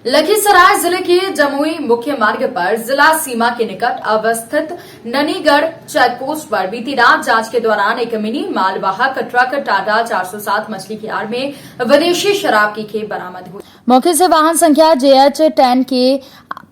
लखीसराय जिले के जमुई मुख्य मार्ग पर जिला सीमा के निकट अवस्थित ननीगढ़ चेकपोस्ट पर बीती रात जांच के दौरान एक मिनी मालवाहक ट्रक टाटा 407 मछली की आड़ में विदेशी शराब की खेप बरामद हुई। मौके से वाहन संख्या JH10 के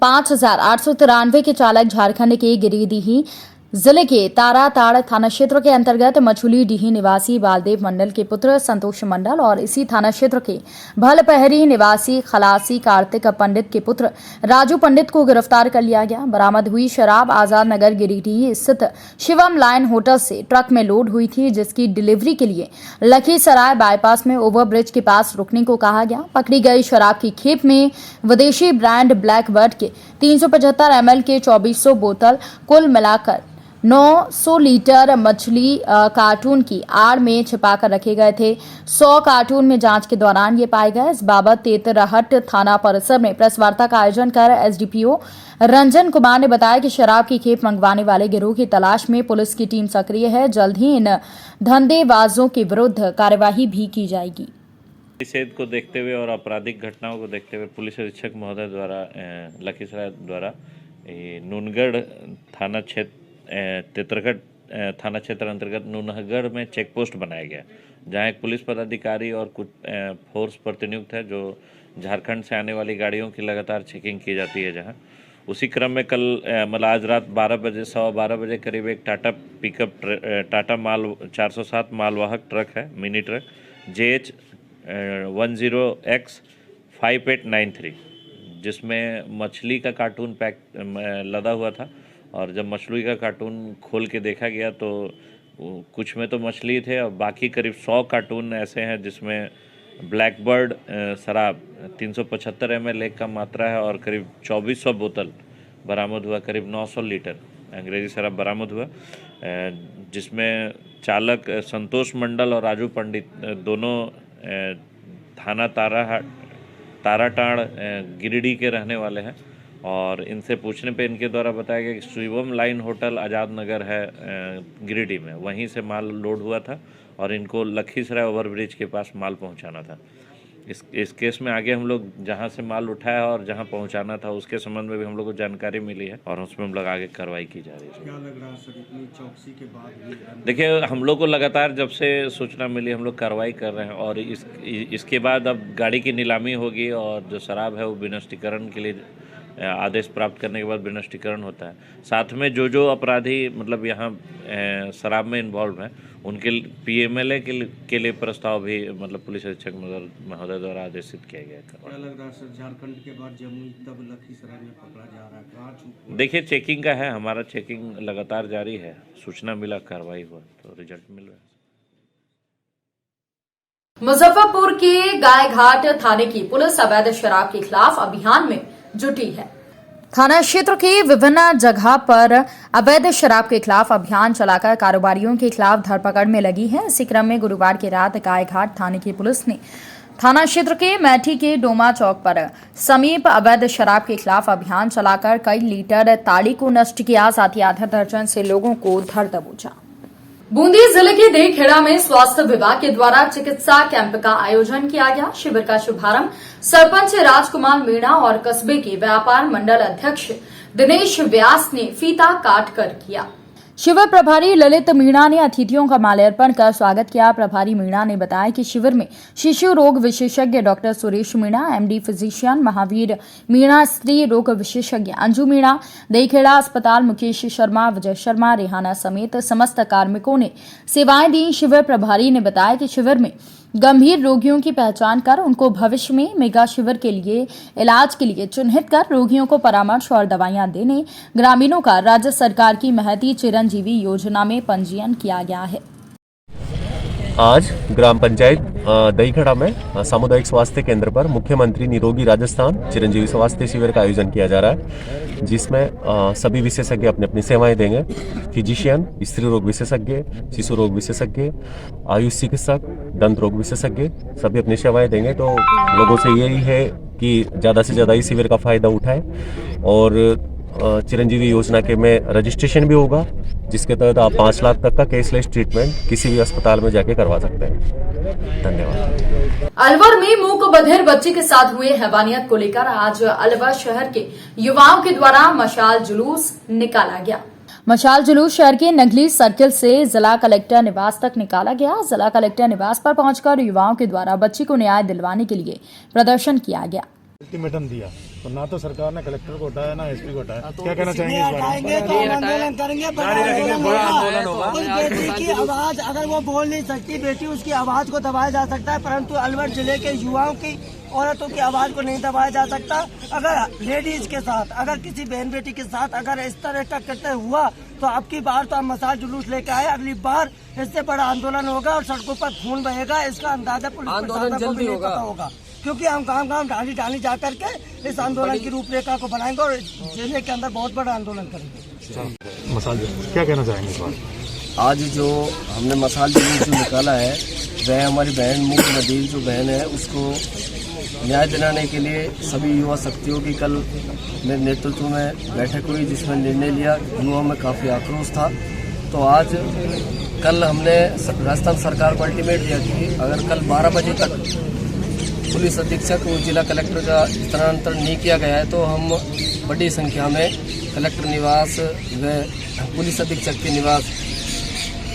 5893 के चालक झारखंड के गिरिडीह जिले के ताराताड़ थाना क्षेत्र के अंतर्गत मछुलीडीह निवासी बालदेव मंडल के पुत्र संतोष मंडल और इसी थाना क्षेत्र के भलपहरी निवासी खलासी कार्तिक पंडित के पुत्र राजू पंडित को गिरफ्तार कर लिया गया। बरामद हुई शराब आजाद नगर गिरिडीह स्थित शिवम लाइन होटल से ट्रक में लोड हुई थी, जिसकी डिलीवरी के लिए लखीसराय बाईपास में ओवरब्रिज के पास रुकने को कहा गया। पकड़ी गई शराब की खेप में विदेशी ब्रांड ब्लैकबर्ड के 375 ml के 2400 बोतल कुल मिलाकर 900 लीटर मछली कार्टून की आड़ में छिपाकर रखे गए थे। 100 कार्टून में जांच के दौरान ये पाए गए। इस बाबत तेतरहट थाना परिसर में प्रेस वार्ता का आयोजन कर SDPO रंजन कुमार ने बताया कि शराब की खेप मंगवाने वाले गिरोह की तलाश में पुलिस की टीम सक्रिय है। जल्द ही इन धंधेबाजों के विरुद्ध कार्यवाही भी की जाएगी। निषेध को देखते हुए और आपराधिक घटनाओं को देखते हुए पुलिस अधीक्षक महोदय द्वारा लखीसराय द्वारा नूनगढ़ थाना क्षेत्र तेतरगढ़ थाना क्षेत्र अंतर्गत नूनगढ़ में चेक पोस्ट बनाया गया, जहां एक पुलिस पदाधिकारी और कुछ फोर्स प्रतिनियुक्त है जो झारखंड से आने वाली गाड़ियों की लगातार चेकिंग की जाती है। जहां उसी क्रम में कल मतलब आज रात 12 बजे करीब एक टाटा पिकअप टाटा 407 मालवाहक ट्रक है, मिनी ट्रक JH10X 5893, जिसमें मछली का कार्टून पैक लदा हुआ था। और जब मछली का कार्टून खोल के देखा गया तो कुछ में तो मछली थे और बाकी करीब 100 कार्टून ऐसे हैं जिसमें ब्लैकबर्ड शराब 375 ml एक का मात्रा है और करीब 2400 बोतल बरामद हुआ, करीब 900 लीटर अंग्रेजी शराब बरामद हुआ, जिसमें चालक संतोष मंडल और राजू पंडित दोनों थाना ताराटाड़ गिरिडीह के रहने वाले हैं। और इनसे पूछने पे इनके द्वारा बताया गया कि शिवम लाइन होटल आजाद नगर है गिरिडीह में, वहीं से माल लोड हुआ था और इनको लखीसराय ओवरब्रिज के पास माल पहुंचाना था। इस केस में आगे हम लोग जहां से माल उठाया और जहां पहुंचाना था उसके संबंध में भी हम लोग को जानकारी मिली है और उसमें हम लोग आगे कार्रवाई की जा रही है। क्या लग रहा है सर, इतनी चौकसी के बाद भी? देखिए, हम लोग को लगातार जब से सूचना मिली हम लोग कार्रवाई कर रहे हैं और इसके बाद अब गाड़ी की नीलामी होगी और जो शराब है वो विनष्टीकरण के लिए आदेश प्राप्त करने के बाद विनष्टीकरण होता है। साथ में जो अपराधी मतलब यहाँ शराब में इन्वॉल्व हैं उनके PMLA के लिए प्रस्ताव भी मतलब पुलिस अधीक्षक महोदय द्वारा आदेशित किया गया था। क्या लग रहा है सर, झारखंड के बाद जमुई तब लखीसराय में पकड़ा जा रहा है, कहाँ छूट? देखिए, चेकिंग का है, हमारा चेकिंग लगातार जारी है। सूचना मिला, कार्रवाई हुआ तो रिजल्ट मिल रहा है। मुजफ्फरपुर के गायघाट थाने की पुलिस अवैध शराब के खिलाफ अभियान में जुटी है। थाना क्षेत्र के विभिन्न जगह पर अवैध शराब के खिलाफ अभियान चलाकर कारोबारियों के खिलाफ धरपकड़ में लगी है। इसी क्रम में गुरुवार की रात गायघाट थाने की पुलिस ने थाना क्षेत्र के मैठी के डोमा चौक पर समीप अवैध शराब के खिलाफ अभियान चलाकर कई लीटर ताड़ी को नष्ट किया, साथ ही आधा दर्जन से लोगों को धर दबोचा। बूंदी जिले के देखेड़ा में स्वास्थ्य विभाग के द्वारा चिकित्सा कैंप का आयोजन किया गया। शिविर का शुभारंभ सरपंच राजकुमार मीणा और कस्बे के व्यापार मंडल अध्यक्ष दिनेश व्यास ने फीता काट कर किया। शिविर प्रभारी ललित मीणा ने अतिथियों का माल्यार्पण कर स्वागत किया। प्रभारी मीणा ने बताया कि शिविर में शिशु रोग विशेषज्ञ doctor Suresh Meena, MD physician Mahavir Meena, स्त्री रोग विशेषज्ञ अंजू मीणा, देखेड़ा अस्पताल मुकेश शर्मा, विजय शर्मा, रेहाना समेत समस्त कार्मिकों ने सेवाएं दी। शिविर प्रभारी ने बताया कि शिविर में गंभीर रोगियों की पहचान कर उनको भविष्य में मेगा शिविर के लिए इलाज के लिए चिन्हित कर रोगियों को परामर्श और दवाइयां देने ग्रामीणों का राज्य सरकार की महती चिरंजीवी योजना में पंजीयन किया गया है। आज ग्राम पंचायत दहीखड़ा में सामुदायिक स्वास्थ्य केंद्र पर मुख्यमंत्री निरोगी राजस्थान चिरंजीवी स्वास्थ्य शिविर का आयोजन किया जा रहा है, जिसमें सभी विशेषज्ञ अपनी अपनी सेवाएं देंगे। फिजिशियन, स्त्री रोग विशेषज्ञ, शिशु रोग विशेषज्ञ, आयुष चिकित्सक, दंत रोग विशेषज्ञ सभी अपनी सेवाएं देंगे। तो लोगों से यही है कि ज़्यादा से ज़्यादा इस शिविर का फायदा उठाएं और चिरंजीवी योजना के में रजिस्ट्रेशन भी होगा, जिसके तहत आप 5 लाख तक का कैशलेस ट्रीटमेंट किसी भी अस्पताल में जाके करवा सकते हैं। धन्यवाद। अलवर में मूक बधिर बच्चे के साथ हुए हैवानियत को लेकर आज अलवर शहर के युवाओं के द्वारा मशाल जुलूस निकाला गया। मशाल जुलूस शहर के नगली सर्किल से जिला कलेक्टर निवास तक निकाला गया। जिला कलेक्टर निवास पर पहुंचकर युवाओं के द्वारा बच्ची को न्याय दिलवाने के लिए प्रदर्शन किया गया। अल्टीमेटम दिया तो ना तो सरकार ने कलेक्टर को हटाया ना एसपी को हटाया। क्या कहना चाहेंगे इस बारे में? आंदोलन करेंगे, बड़ा आंदोलन होगा। उस बेटी की आवाज अगर वो बोल नहीं सकती बेटी, उसकी आवाज को दबाया जा सकता है, परंतु अलवर जिले के युवाओं की, औरतों की आवाज को नहीं दबाया जा सकता। अगर लेडीज के साथ, अगर किसी बहन बेटी के साथ अगर इस तरह का करते हुआ तो आपकी बार तो हम मसाल जुलूस लेके आए, अगली बार इससे बड़ा आंदोलन होगा और सड़कों पर खून बहेगा। इसका अंदाजा पुलिस प्रशासन को भी नहीं पता होगा, क्योंकि हम गांव डाली डाली जा करके इस आंदोलन की रूपरेखा को बनाएंगे और जिले के अंदर बहुत बड़ा आंदोलन करेंगे। मसाल क्या कहना चाहेंगे इस बारे? आज जो हमने मसाल जुलूस जो निकाला है वह हमारी बहन मूक बधिर जो बहन है उसको न्याय दिलाने के लिए सभी युवा शक्तियों की कल मेरे नेतृत्व में बैठक हुई, जिसमें निर्णय लिया। युवाओं में काफ़ी आक्रोश था, तो आज कल हमने राजस्थान सरकार को अल्टीमेट दिया कि अगर कल 12 बजे तक पुलिस अधीक्षक और जिला कलेक्टर का स्थानांतरण नहीं किया गया है तो हम बड़ी संख्या में कलेक्टर निवास व पुलिस अधीक्षक के निवास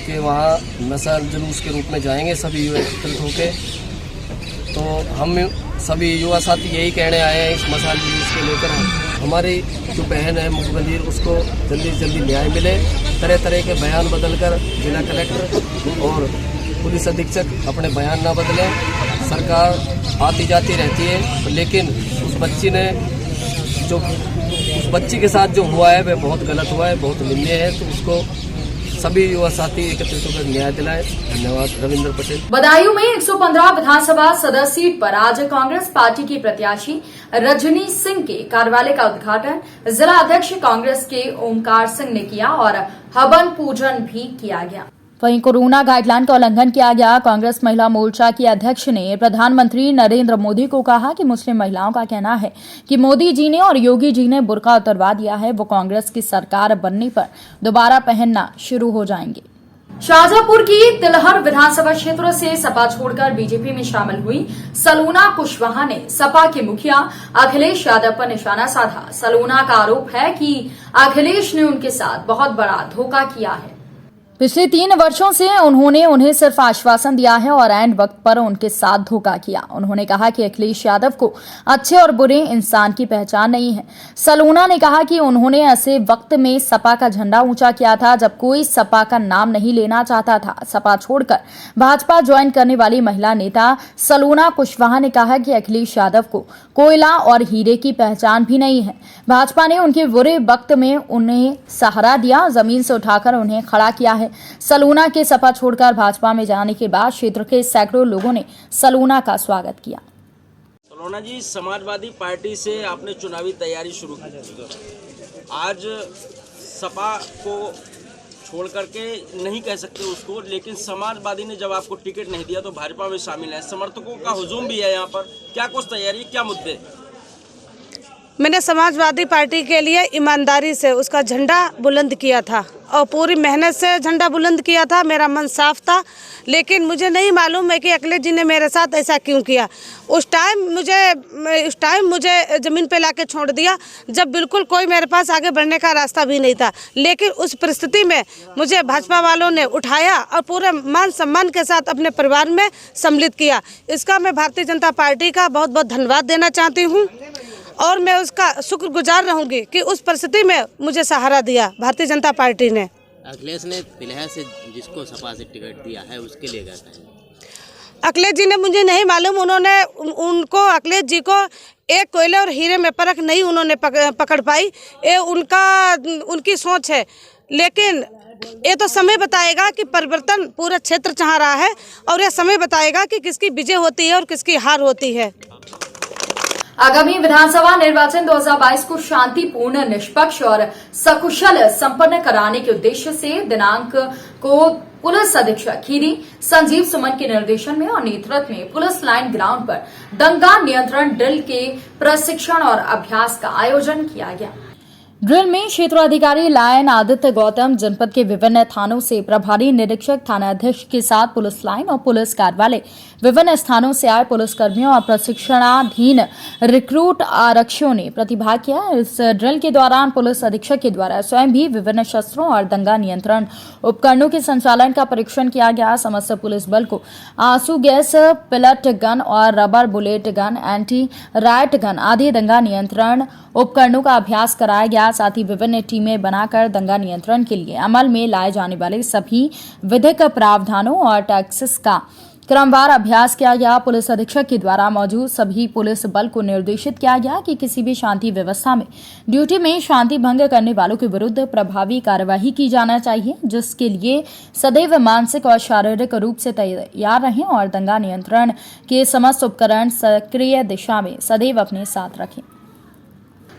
के वहाँ मसाल जुलूस के रूप में जाएंगे सभी युवा एकत्रित होकर। तो हम सभी युवा साथी यही कहने आए हैं इस मसाल जुलूस को लेकर, हमारी जो बहन है मूक बधिर उसको जल्दी से जल्दी न्याय मिले। तरह तरह के बयान बदलकर जिला कलेक्टर और पुलिस अधीक्षक अपने बयान ना बदलें। सरकार आती जाती रहती है, लेकिन उस बच्ची के साथ जो हुआ है वह बहुत गलत हुआ है, बहुत निंदनीय है। तो उसको सभी युवा साथी एकत्रित होकर न्याय दिलाए। धन्यवाद। रविंद्र पटेल। बदायूं में 115 विधानसभा सदस्य सीट पर आज कांग्रेस पार्टी की प्रत्याशी रजनी सिंह के कार्यालय का उद्घाटन जिला अध्यक्ष कांग्रेस के ओमकार सिंह ने किया और हवन पूजन भी किया गया। वहीं कोरोना गाइडलाइन का उल्लंघन किया गया। कांग्रेस महिला मोर्चा की अध्यक्ष ने प्रधानमंत्री नरेंद्र मोदी को कहा कि मुस्लिम महिलाओं का कहना है कि मोदी जी ने और योगी जी ने बुर्का उतरवा दिया है, वो कांग्रेस की सरकार बनने पर दोबारा पहनना शुरू हो जाएंगे। शाहजहांपुर की तिलहर विधानसभा क्षेत्र से सपा छोड़कर बीजेपी में शामिल हुई सलोना कुशवाहा ने सपा के मुखिया अखिलेश यादव पर निशाना साधा। सलोना का आरोप है कि अखिलेश ने उनके साथ बहुत बड़ा धोखा किया है। पिछले 3 वर्षों से उन्होंने उन्हें सिर्फ आश्वासन दिया है और ऐन वक्त पर उनके साथ धोखा किया। उन्होंने कहा कि अखिलेश यादव को अच्छे और बुरे इंसान की पहचान नहीं है। सलोना ने कहा कि उन्होंने ऐसे वक्त में सपा का झंडा ऊंचा किया था जब कोई सपा का नाम नहीं लेना चाहता था। सपा छोड़कर भाजपा ज्वाइन करने वाली महिला नेता सलोना कुशवाहा ने कहा कि अखिलेश यादव को कोयला और हीरे की पहचान भी नहीं है। भाजपा ने उनके बुरे वक्त में उन्हें सहारा दिया, जमीन से उठाकर उन्हें खड़ा किया है। सलोना के सपा छोड़कर भाजपा में जाने के बाद क्षेत्र के सैकड़ों लोगों ने सलोना का स्वागत किया। सलोना जी, समाजवादी पार्टी से आपने चुनावी तैयारी शुरू की, आज सपा को छोड़ करके नहीं कह सकते उसको, लेकिन समाजवादी ने जब आपको टिकट नहीं दिया तो भाजपा में शामिल है, समर्थकों का हुजूम भी है यहाँ पर, क्या कुछ तैयारी, क्या मुद्दे? मैंने समाजवादी पार्टी के लिए ईमानदारी से उसका झंडा बुलंद किया था और पूरी मेहनत से झंडा बुलंद किया था। मेरा मन साफ था, लेकिन मुझे नहीं मालूम है कि अखिलेश जी ने मेरे साथ ऐसा क्यों किया। उस टाइम मुझे ज़मीन पे लाके छोड़ दिया जब बिल्कुल कोई मेरे पास आगे बढ़ने का रास्ता भी नहीं था। लेकिन उस परिस्थिति में मुझे भाजपा वालों ने उठाया और पूरे मान सम्मान के साथ अपने परिवार में सम्मिलित किया। इसका मैं भारतीय जनता पार्टी का बहुत बहुत धन्यवाद देना चाहती हूँ और मैं उसका शुक्रगुजार रहूंगी कि उस परिस्थिति में मुझे सहारा दिया भारतीय जनता पार्टी ने। अखिलेश ने तिलहर से जिसको सपा से टिकट दिया है उसके लिए क्या कहेंगे? अखिलेश जी ने मुझे नहीं मालूम, उनको अखिलेश जी को एक कोयले और हीरे में परख नहीं उन्होंने पकड़ पाई, ये उनकी सोच है। लेकिन ये तो समय बताएगा कि परिवर्तन पूरा क्षेत्र चाह रहा है और यह समय बताएगा कि किसकी विजय होती है और किसकी हार होती है। आगामी विधानसभा निर्वाचन 2022 को शांतिपूर्ण, निष्पक्ष और सकुशल संपन्न कराने के उद्देश्य से दिनांक को पुलिस अधीक्षक खीरी संजीव सुमन के निर्देशन में और नेतृत्व में पुलिस लाइन ग्राउंड पर दंगा नियंत्रण ड्रिल के प्रशिक्षण और अभ्यास का आयोजन किया गया। ड्रिल में क्षेत्राधिकारी लायन आदित्य गौतम, जनपद के विभिन्न थानों से प्रभारी निरीक्षक, थानाध्यक्ष के साथ पुलिस लाइन और पुलिस कार्यालय, विभिन्न स्थानों से आए पुलिसकर्मियों और प्रशिक्षणाधीन रिक्रूट आरक्षियों ने प्रतिभाग किया। इस ड्रिल के दौरान पुलिस अधीक्षक के द्वारा स्वयं भी विभिन्न शस्त्रों और दंगा नियंत्रण उपकरणों के संचालन का परीक्षण किया गया। समस्त पुलिस बल को आंसू गैस, पिलट गन और rubber bullet gun, anti right gun आदि दंगा नियंत्रण उपकरणों का अभ्यास कराया गया। साथ ही विभिन्न टीमें बनाकर दंगा नियंत्रण के लिए अमल में लाए जाने वाले सभी विधिक प्रावधानों और टैक्सेस का क्रमवार अभ्यास किया गया। पुलिस अधीक्षक के द्वारा मौजूद सभी पुलिस बल को निर्देशित किया गया कि किसी भी शांति व्यवस्था में ड्यूटी में शांति भंग करने वालों के विरुद्ध प्रभावी कार्यवाही की जाना चाहिए, जिसके लिए सदैव मानसिक और शारीरिक रूप से तैयार रहें और दंगा नियंत्रण के समस्त उपकरण सक्रिय दिशा में सदैव अपने साथ रखें।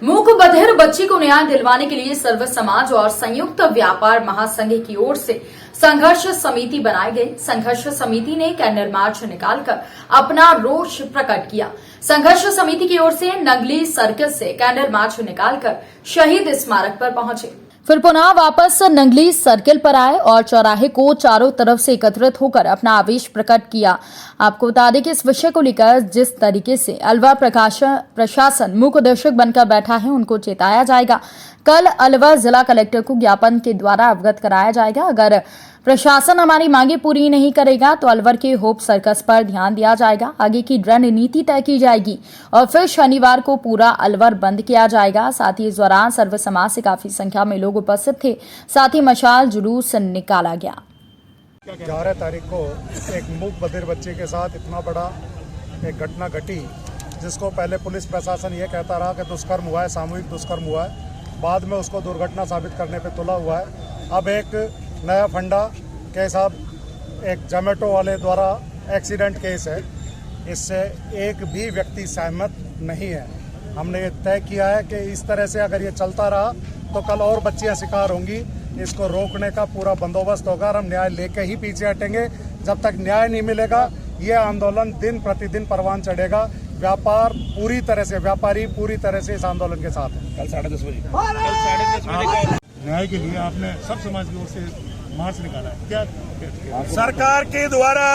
मूक बधिर बच्ची को न्याय दिलवाने के लिए सर्व समाज और संयुक्त व्यापार महासंघ की ओर से संघर्ष समिति बनाई गई। संघर्ष समिति ने कैंडल मार्च निकालकर अपना रोष प्रकट किया। संघर्ष समिति की ओर से नंगली सर्कल से कैंडल मार्च निकालकर शहीद स्मारक पर पहुंचे, फिर पुनः वापस नंगली सर्किल पर आए और चौराहे को चारों तरफ से एकत्रित होकर अपना आवेश प्रकट किया। आपको बता दें कि इस विषय को लेकर जिस तरीके से अलवर प्रशासन मूक दर्शक बनकर बैठा है, उनको चेताया जाएगा। कल अलवर जिला कलेक्टर को ज्ञापन के द्वारा अवगत कराया जाएगा। अगर प्रशासन हमारी मांगे पूरी नहीं करेगा तो अलवर के होप सर्कस पर ध्यान दिया जाएगा। आगे की रणनीति तय की जाएगी और फिर शनिवार को पूरा अलवर बंद किया जाएगा। साथ ही इस दौरान सर्व समाज से काफी संख्या में लोग उपस्थित थे। साथ ही मशाल जुलूस निकाला गया। 11 तारीख को एक मूक बधिर बच्चे के साथ इतना बड़ा एक घटना घटी, जिसको पहले पुलिस प्रशासन ये कहता रहा कि दुष्कर्म हुआ है, सामूहिक दुष्कर्म हुआ है। बाद में उसको दुर्घटना साबित करने पे तुला हुआ है। अब एक नया फंडा केस, अब एक जोमेटो वाले द्वारा एक्सीडेंट केस है। इससे एक भी व्यक्ति सहमत नहीं है। हमने ये तय किया है कि इस तरह से अगर ये चलता रहा तो कल और बच्चियां शिकार होंगी। इसको रोकने का पूरा बंदोबस्त होगा और हम न्याय लेके ही पीछे हटेंगे। जब तक न्याय नहीं मिलेगा ये आंदोलन दिन प्रतिदिन परवान चढ़ेगा। व्यापारी पूरी तरह से इस आंदोलन के साथ है। कल 10:30 बजे न्याय के लिए आपने सब समाज की ओर से मार्च निकाला है। क्या सरकार के द्वारा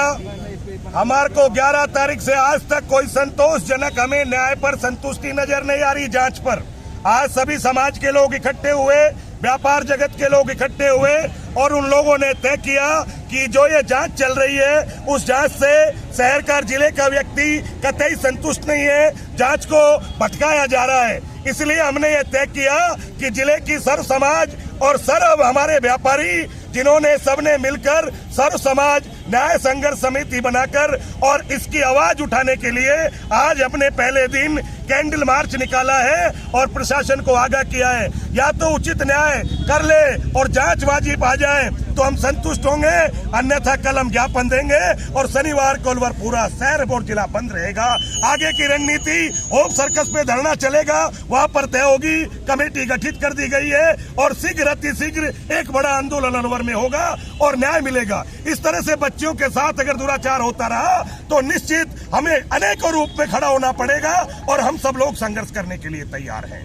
हमारे को 11 तारीख से आज तक कोई संतोषजनक हमें न्याय पर संतुष्टि नजर नहीं आ रही। जांच पर आज सभी समाज के लोग इकट्ठे हुए, व्यापार जगत के लोग इकट्ठे हुए और उन लोगों ने तय किया कि जो ये जांच चल रही है उस जांच से शहर का, जिले का व्यक्ति कतई संतुष्ट नहीं है। जांच को भटकाया जा रहा है। इसलिए हमने ये तय किया कि जिले की सर्व समाज और सर्व हमारे व्यापारी, जिन्होंने सबने मिलकर सर्व समाज न्याय संघर्ष समिति बनाकर और इसकी आवाज उठाने के लिए आज अपने पहले दिन कैंडल मार्च निकाला है और प्रशासन को आगाह किया है। या तो उचित न्याय कर ले और जांच वाजिब आ जाए तो हम संतुष्ट होंगे, अन्यथा कल हम ज्ञापन देंगे और शनिवार को अलवर पूरा शहर और जिला बंद रहेगा। आगे की रणनीति होप सर्कस पे धरना चलेगा, वहां पर तय होगी। कमेटी गठित कर दी गई है और शीघ्र अतिशीघ्र एक बड़ा आंदोलन अलवर में होगा और न्याय मिलेगा। इस तरह से बच्चियों के साथ अगर दुराचार होता रहा तो निश्चित हमें अनेकों रूप में खड़ा होना पड़ेगा और हम सब लोग संघर्ष करने के लिए तैयार हैं।